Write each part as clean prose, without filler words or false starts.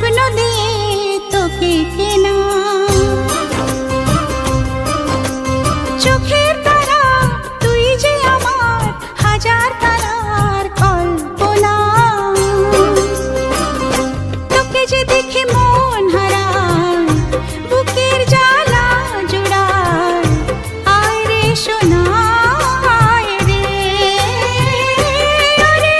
স্বপ্ন দিয়ে তোকে কেনা, চোখের তারা তুই যে আমার হাজার তারার কল্পনা। তোকে যে দেখে মন হারায়, বুকের জ্বালা জোড়ায়, আয় রে সোনা আয় রে। ওরে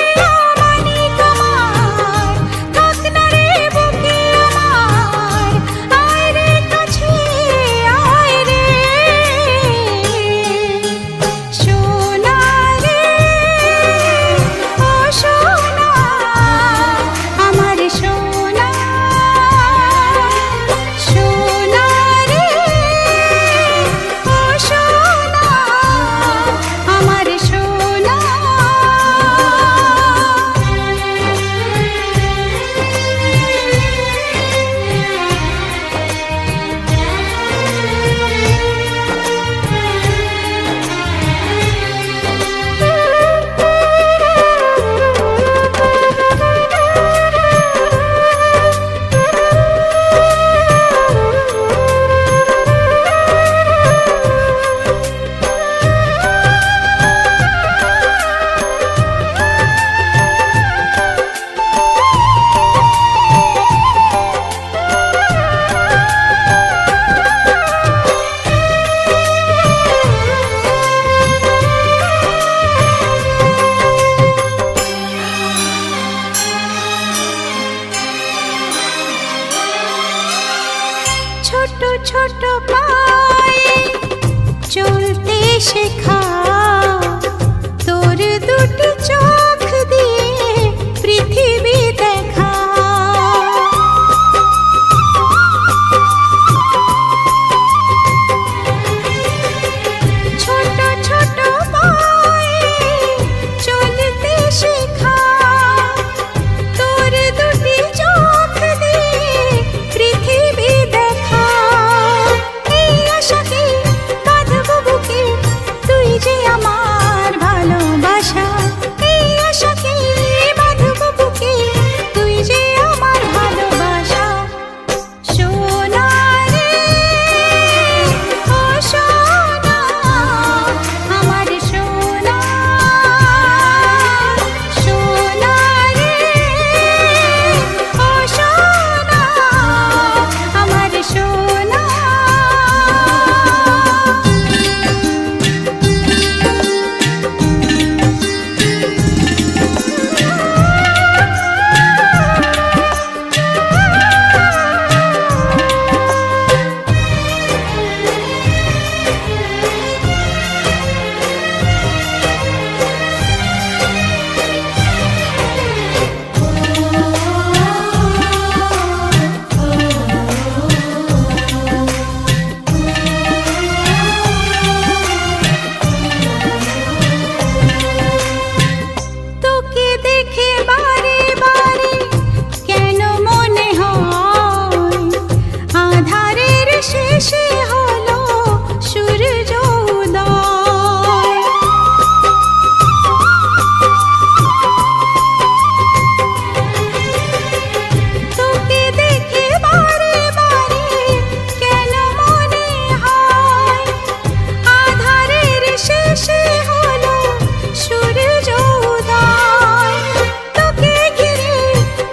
মানিক আমার, থাক না রে বুকে আমার, আয় রে কাছে আয় রে। সোনা রে ও সোনা আমার সোনা, সোনা রে ও সোনা আমার সোনা। ছোট ছোট পায়ে চলতে শেখা, তোর দুটি চোখ দিয়ে পৃথিবী দেখা। ছোট ছোট পায়ে চলতে শেখা, তোর দুটি চোখ দিয়ে পৃথিবী দেখা। এই আশাকে বাঁধবো বুকে, তুই যে আমার ভালোবাসা। এই আশাকে বাঁধবো বুকে, তুই যে আমার ভালোবাসা। সোনা রে ও সোনা আমার সোনা, সোনা রে ও সোনা আমার সোনা। তোকে দেখে বারে বারে কেন মনে হয় আধারের শেষে হলো সূর্য উদয়। তোকে দেখে বারে বারে কেন মনে হয় আধারের শেষে হলো সূর্য উদয়। তোকে ঘিরে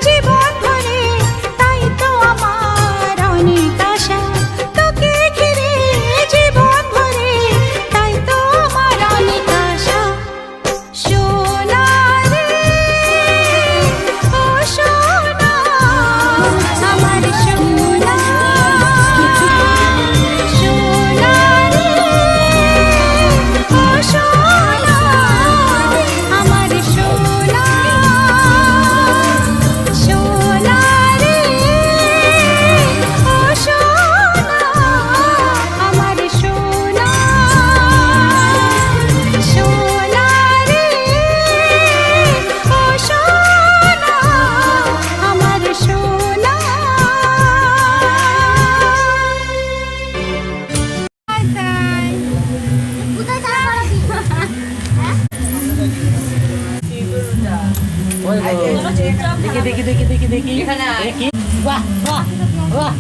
জীবন ভরে, তাই তো আমার অনেক আশা। তোকে ঘিরে জীবন ভরে, তাই তো আমার অনেক আশা। সোনা রে ও সোনা আমার সোনা, সোনা রে ও সোনা আমার সোনা, সোনা রে ও সোনা আমার সোনা, সোনা রে ও সোনা আমার সোনা। দেখি দেখি দেখি দেখি দেখি দেখি বাহ বাহ বাহ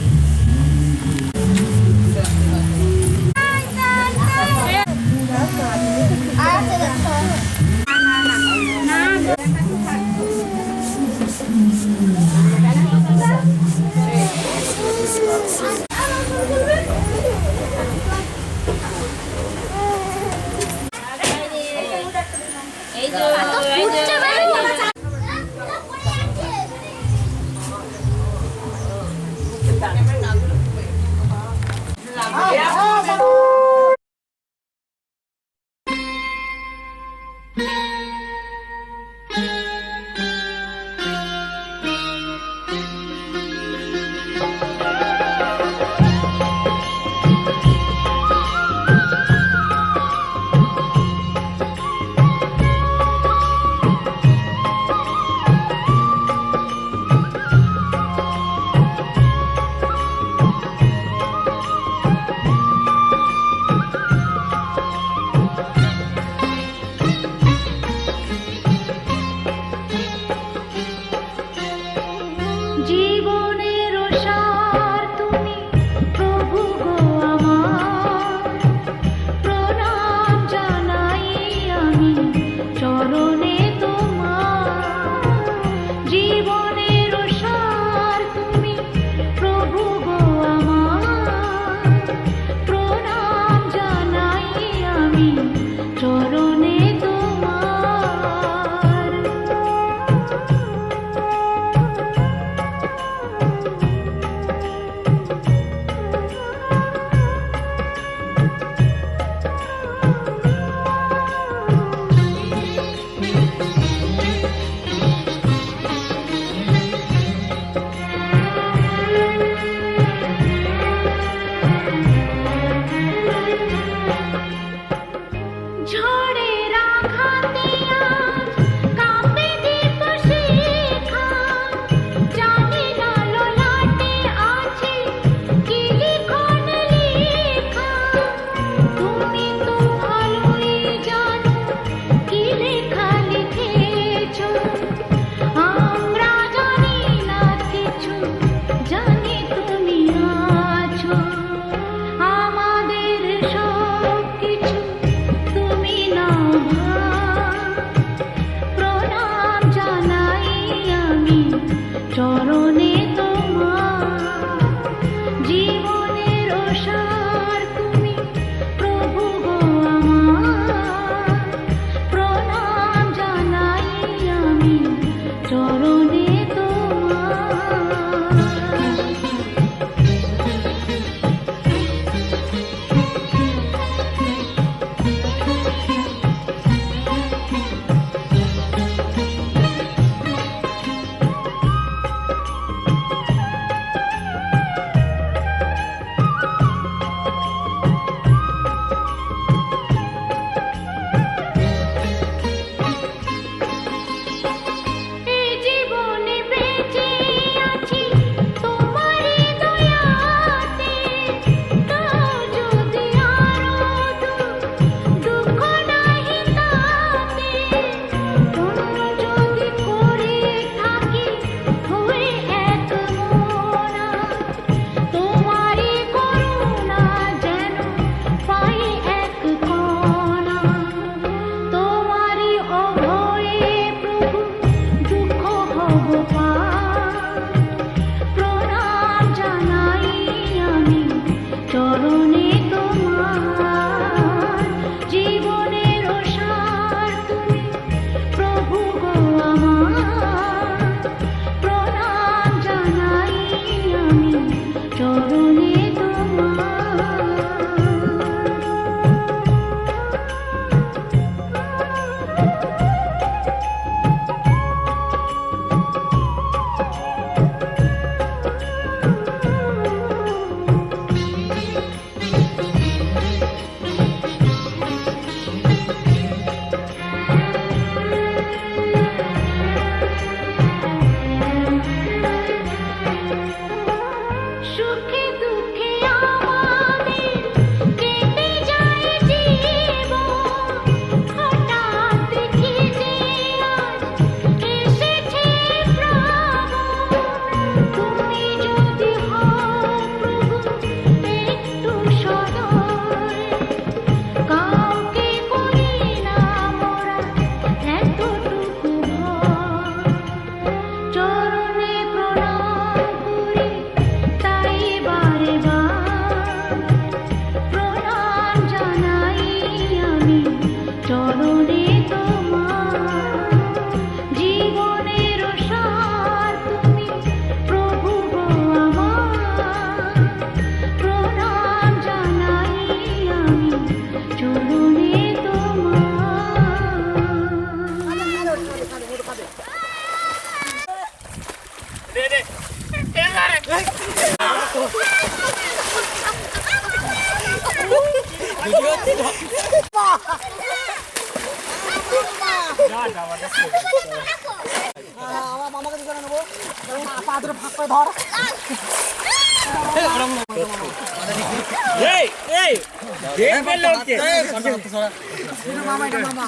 সুখে আমার মামাকে দিকে নেবো পা ধরে ফাঁক করে ধর মামা এটা মামা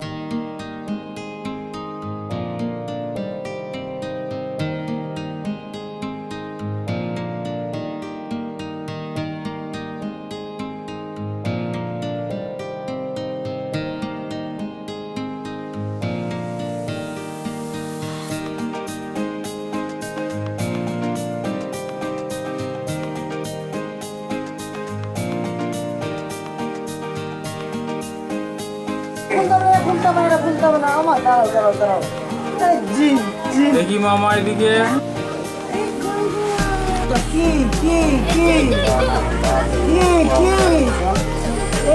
দেখি মামা এদিকে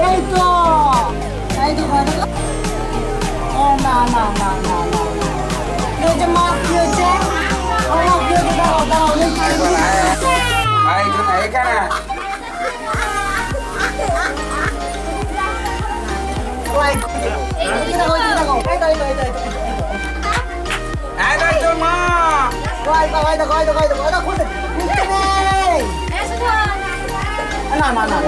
এই তো না না না না না কি হয়েছে মা কি হয়েছে আমার কি হয়েছে দাঁড়াও দাঁড়াও না না না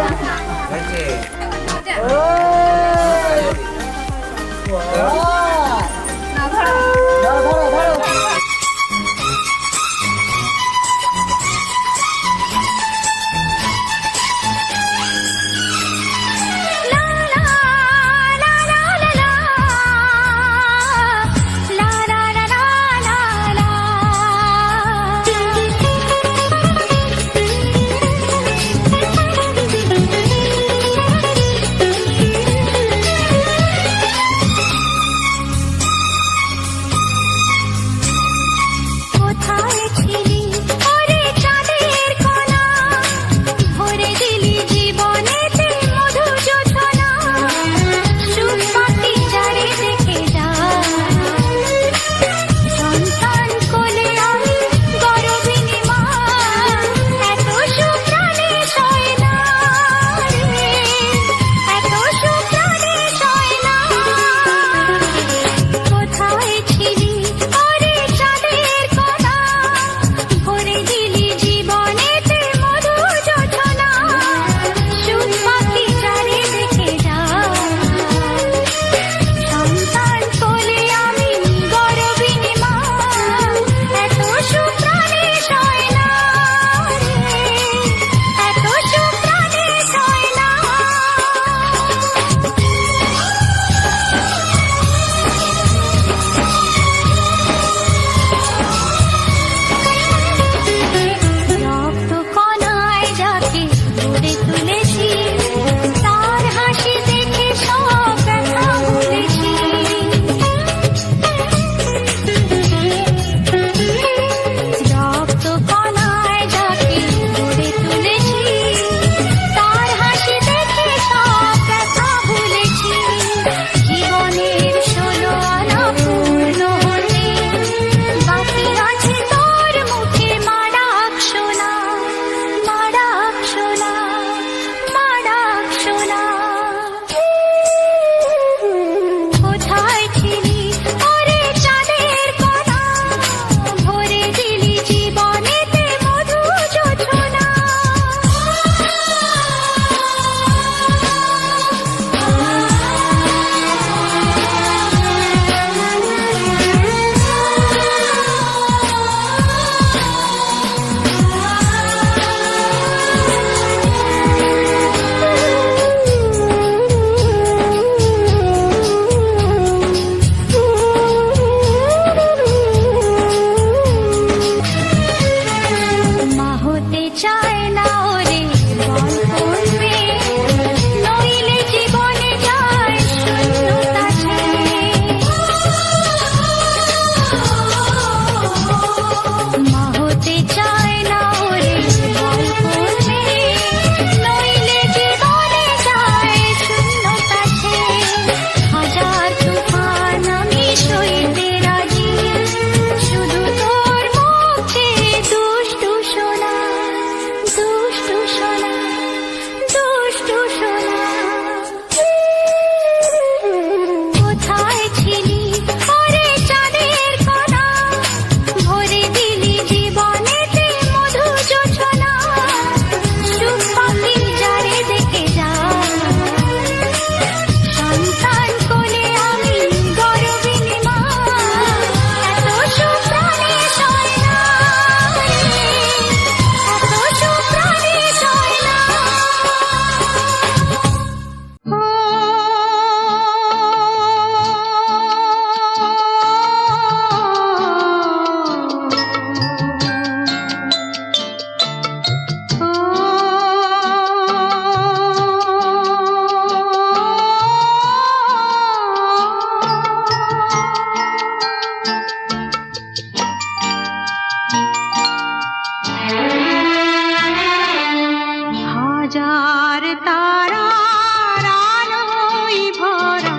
হাজার তারার আলোয় ভরা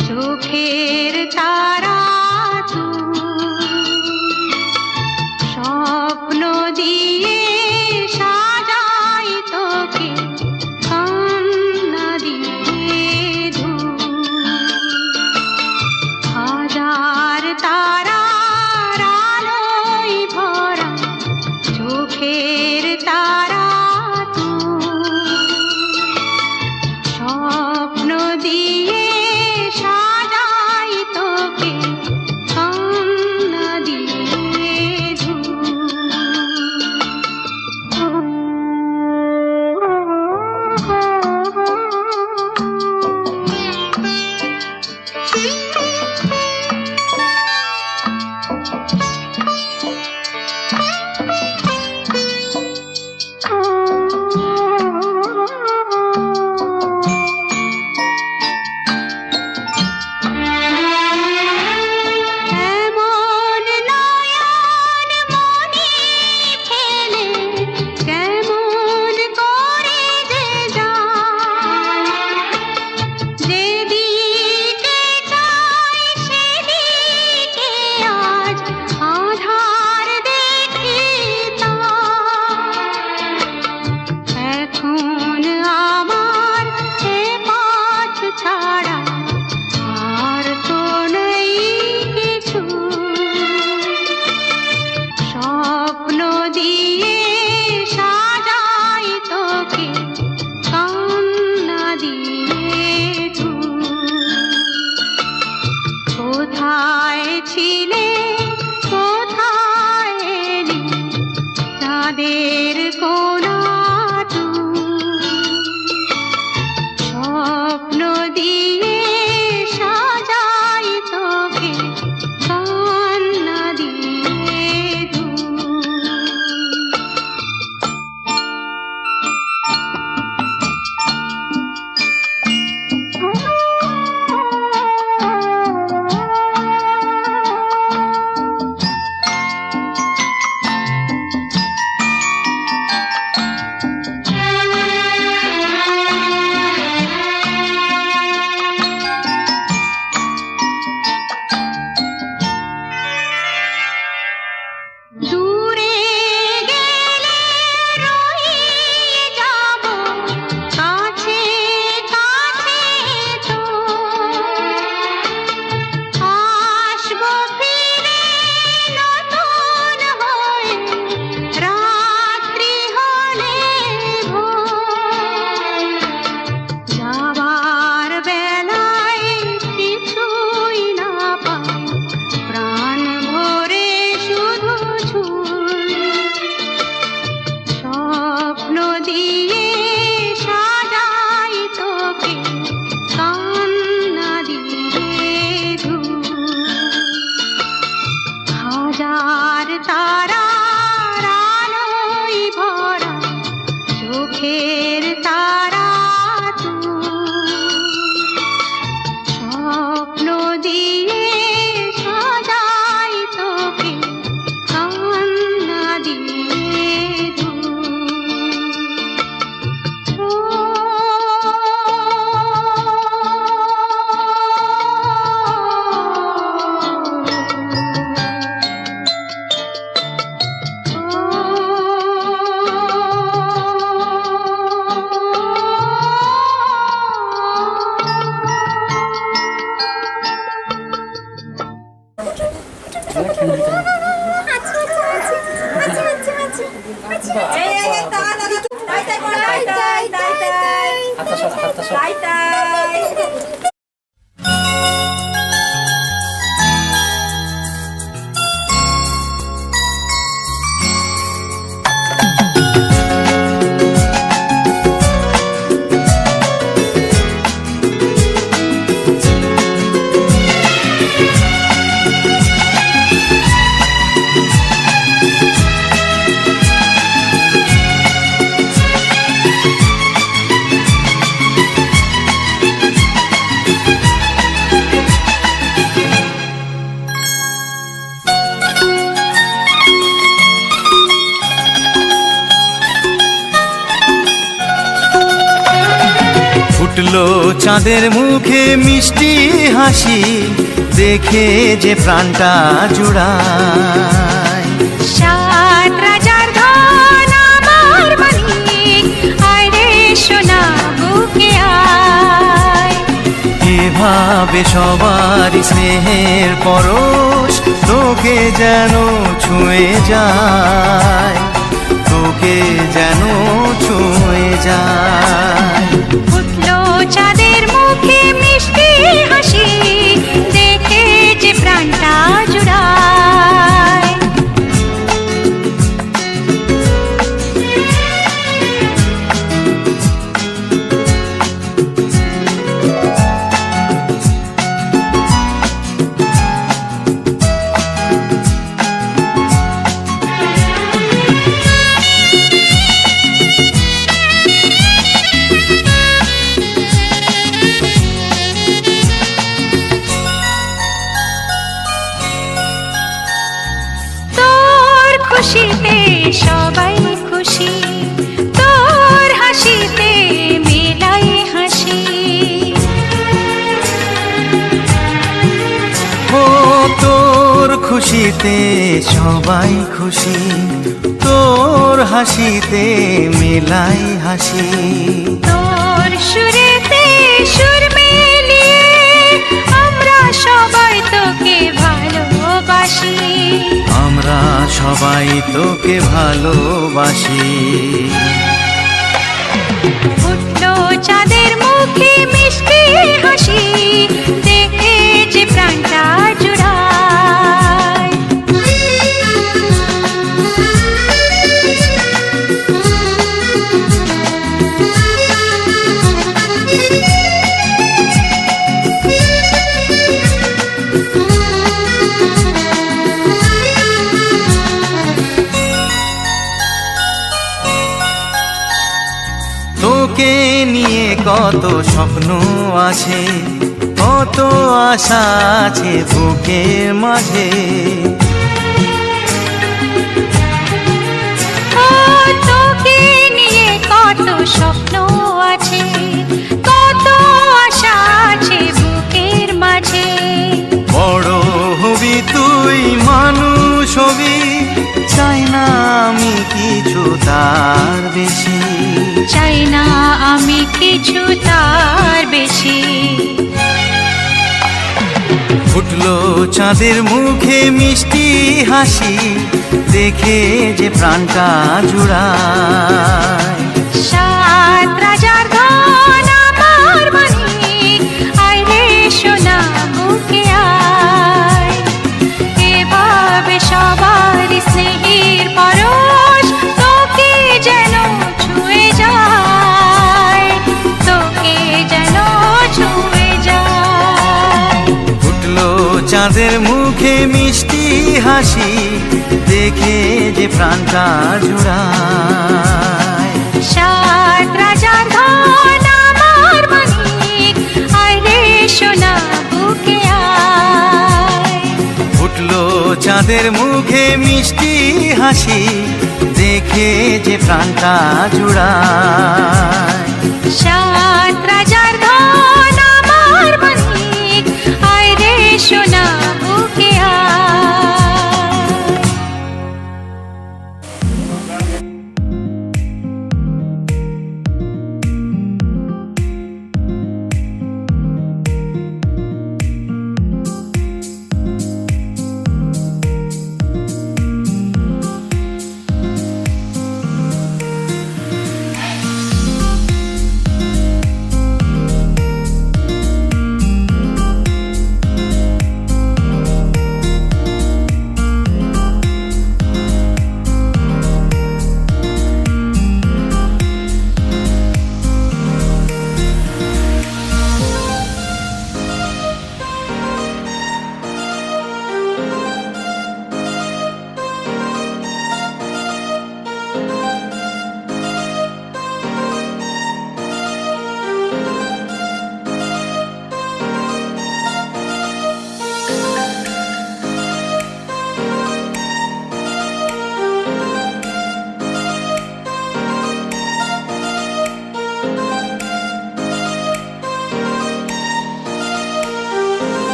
চোখের তারা স্বপ্ন দিয়ে সাজাই তোকে কান্না দিয়ে হাজার তারার আলোয় ভরা চোখের তারা স্বপ্ন দিয়ে সাজাই তোকে কান্না দিয়ে এমন নয়ন মনি ফেলে কেমন করে যে যায় যেদিকে চাই সেদিকে আজ আধার দেখি এখন আমার এ পথ ছাড়া আর তো নেই কিছু স্বপ্ন দিয়ে সাজাই তোকে কান্না দিয়ে কোথায় ছিলে কোথায় এলি চাঁদের কোনা স্বপ্ন দিয়ে সাজাই তোকে কান্না দিয়ে দূরে গেলে রয়ে যাব কাছে কাছে তো আসবো ফিরে নতুন হয়ে রাত্রি হলে ভোর যাবার বেলায় কিছুই না পাই প্রাণ ভরে শুধু স্বপ্ন দিয়ে সাজাই তোকে কান্না দিয়ে হাজার তারার আলোয় ভরা চোখের তারা স্বপ্ন দিয়ে সাজাই তোকে কান্না দিয়ে ফুটলো চাঁদের মুখে মিষ্টি হাসি, দেখে যে প্রাণটা জুড়ায়। সাত রাজার ধন আমার মানিক, আয় রে সোনা বুকে আয়। এভাবে সবার স্নেহের পরশ তোকে যেন ছুঁয়ে যায়, তোকে যেন ছুঁয়ে যায়। ফুটলো চাঁদের মুখে মিষ্টি হাসি, দেখে যে প্রাণটা জুড়ায়। খুশিতে সবাই খুশি, তোর হাসিতে মেলাই হাসি। ও তোর খুশিতে সবাই খুশি, তোর হাসিতে মেলাই হাসি। তোর সুরেতে সুর মিলিয়ে আমরা সবাই তোকে ভালোবাসি, আমরা সবাই তোকে ভালোবাসি। ফুটলো চাঁদের মুখে মিষ্টি হাসি, দেখে যে প্রাণটা জুড়ায়। তোকে নিয়ে কত স্বপ্ন আছে, কত আশা আছে বুকের মাঝে। ও তোকে নিয়ে কত স্বপ্ন আছে, কত আশা আছে বুকের মাঝে। বড় হবি তুই মানুষ হবি, চাই না আমি কিছু তার বেশি, চাই না আমি কিছু তার বেশি। ফুটলো চাঁদের মুখে মিষ্টি হাসি, দেখে যে প্রাণটা জুড়ায়। সাত রাজার ধন আমার মানিক, আয় রে সোনা বুকে আয়। এভাবে সবার স্নেহের পরশ তোকে যেন ছুঁয়ে যায়, তোকে যেন ছুঁয়ে যায়। ফুটলো চাঁদের মুখে মিষ্টি হাসি, দেখে যে প্রাণটা জুড়ায়। সাত রাজার ধন আমার মানিক, আয় রে সোনা বুকে আয়। ফুটলো চাঁদের মুখে মিষ্টি হাসি, দেখে যে প্রাণটা জুড়ায়।